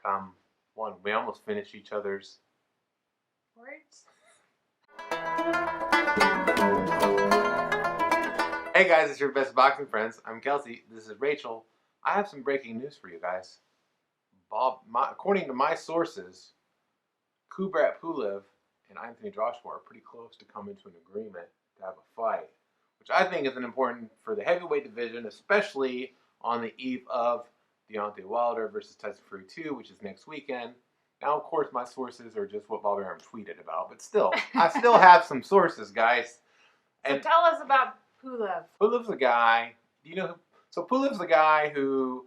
become one. We almost finished each other's Words? Hey guys, it's your best boxing friends. I'm Kelsey. This is Rachel. I have some breaking news for you guys. According to my sources, Kubrat Pulev and Anthony Joshua are pretty close to coming to an agreement to have a fight, which I think is important for the heavyweight division, especially on the eve of Deontay Wilder versus Tyson Fury 2, which is next weekend. Now, of course, my sources are just what Bob Arum tweeted about, but still, I still have some sources, guys. And so tell us about Pulev. Pulev's a guy, so Pulev's a guy who,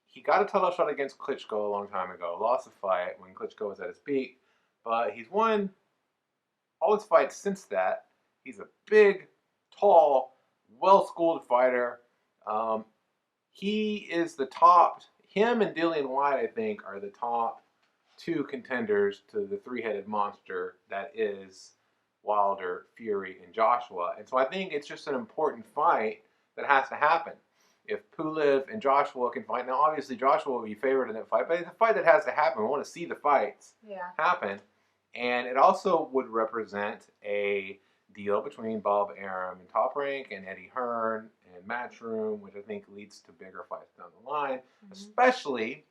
he got a title shot against Klitschko a long time ago, lost the fight when Klitschko was at his peak, but he's won all his fights since that. He's a big, tall, well-schooled fighter. He is the top, him and Dillian White, I think, are the top two contenders to the three-headed monster that is Wilder, Fury, and Joshua. And so I think it's just an important fight that has to happen. If Pulev and Joshua can fight, now obviously Joshua will be favored in that fight, but it's a fight that has to happen. We want to see the fights happen. And it also would represent a deal between Bob Arum and Top Rank and Eddie Hearn and Matchroom, which I think leads to bigger fights down the line, especially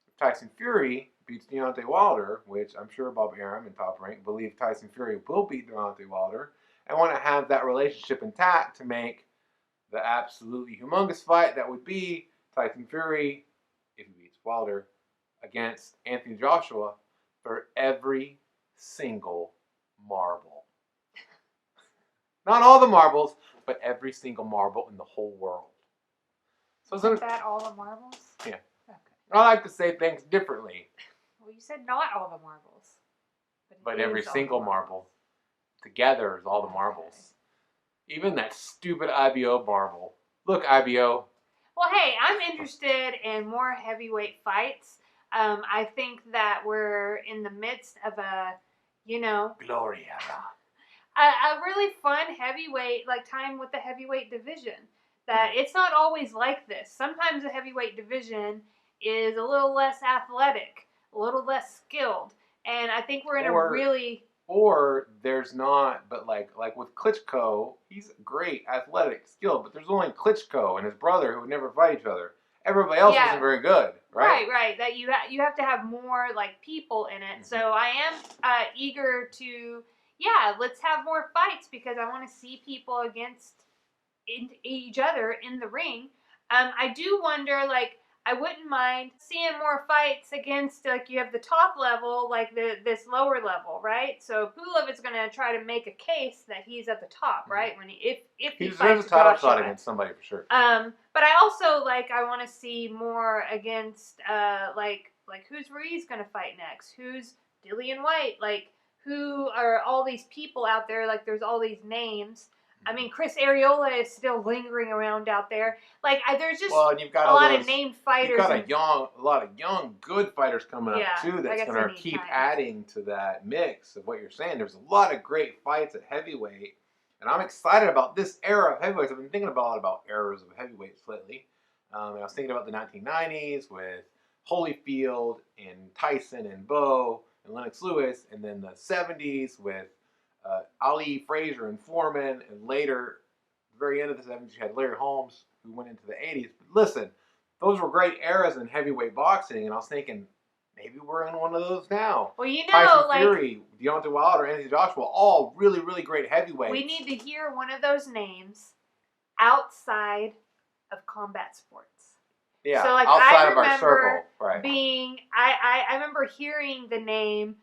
if Tyson Fury beats Deontay Wilder, which I'm sure Bob Arum and Top Rank believe Tyson Fury will beat Deontay Wilder, and want to have that relationship intact to make the absolutely humongous fight that would be Tyson Fury, if he beats Wilder, against Anthony Joshua for every single marble. Not all the marbles, but every single marble in the whole world. So isn't that all the marbles? Yeah. Okay. I like to say things differently. Well, you said not all the marbles. But every single marble together is all the marbles. Even that stupid IBO marble. Look, IBO. Well, hey, I'm interested in more heavyweight fights. I think that we're in the midst of a, Gloria. A really fun heavyweight, time with the heavyweight division. That it's not always like this. Sometimes the heavyweight division is a little less athletic, a little less skilled. And I think we're in a really... Or there's not, but like with Klitschko, he's great, athletic, skilled, but there's only Klitschko and his brother who would never fight each other. Everybody else wasn't very good, right? Right. That you have to have more people in it. Mm-hmm. So I am eager to, let's have more fights because I want to see people against each other in the ring. I do wonder, I wouldn't mind seeing more fights against, you have the top level, this lower level, right? So Pulev is going to try to make a case that he's at the top, right? When if he deserves a title shot against somebody for sure. But I also I want to see more against who's Ruiz going to fight next? Who's Dillian White? Who are all these people out there? There's all these names. I mean, Chris Areola is still lingering around out there. There's just you've got a lot of named fighters. You've got a lot of young, good fighters coming up, too, that's going to keep adding to that mix of what you're saying. There's a lot of great fights at heavyweight, and I'm excited about this era of heavyweights. I've been thinking a lot about eras of heavyweights lately. And I was thinking about the 1990s with Holyfield and Tyson and Bo and Lennox Lewis, and then the 70s with Ali, Frazier, and Foreman, and later, the very end of the 70s, you had Larry Holmes, who went into the 80s. But listen, those were great eras in heavyweight boxing, and I was thinking, maybe we're in one of those now. Well, Tyson Fury, Deontay Wilder, Anthony Joshua, all really, really great heavyweights. We need to hear one of those names outside of combat sports. Yeah, so, outside of our circle. Right. I remember hearing the name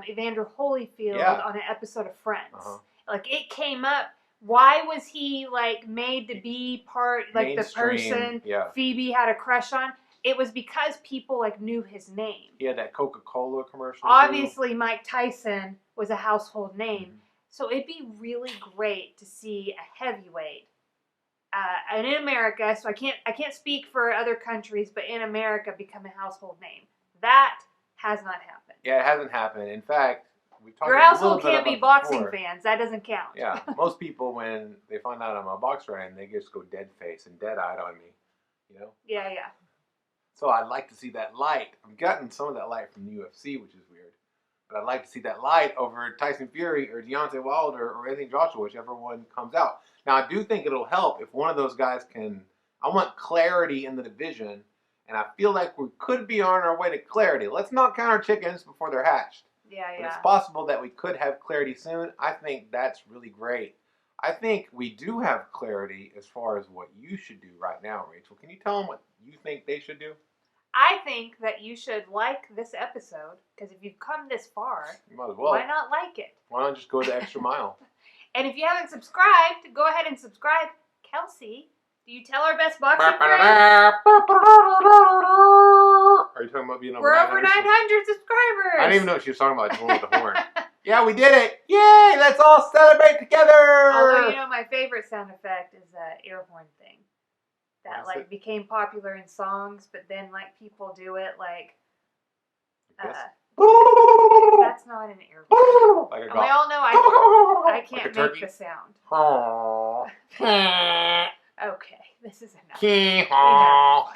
Evander Holyfield on an episode of Friends. Uh-huh. It came up. Why was he made to be part the person Phoebe had a crush on? It was because people knew his name. He had that Coca-Cola commercial. Obviously, too. Mike Tyson was a household name. Mm-hmm. So it'd be really great to see a heavyweight. And in America, so I can't speak for other countries, but in America, become a household name. That has not happened. Yeah, it hasn't happened. In fact, we talked your a household little can't bit be about boxing before. fans. That doesn't count. Yeah, most people when they find out I'm a boxer and they just go dead face and dead eyed on me, Yeah. So I'd like to see that light. I'm getting some of that light from the UFC, which is weird. But I'd like to see that light over Tyson Fury or Deontay Wilder or Anthony Joshua, whichever one comes out. Now, I do think it'll help if one of those guys can... I want clarity in the division, and I feel like we could be on our way to clarity. Let's not count our chickens before they're hatched. Yeah. But it's possible that we could have clarity soon. I think that's really great. I think we do have clarity as far as what you should do right now, Rachel. Can you tell them what you think they should do? I think that you should like this episode, because if you've come this far, You might as well. why not like it? Why not just go the extra mile? And if you haven't subscribed, go ahead and subscribe. Kelsey, do you tell our best boxing friends? Are you talking about being We're over 900 subscribers. I didn't even know what she was talking about. Going with the horn. Yeah, we did it! Yay! Let's all celebrate together! Although, you know, my favorite sound effect is that air horn thing. That, What is like, became popular in songs, but then, like, people do it, like, that's not an air horn. Like a And golf. we all know I can't Like a make turkey? the sound. Aww. Okay, this is enough. Hee-haw.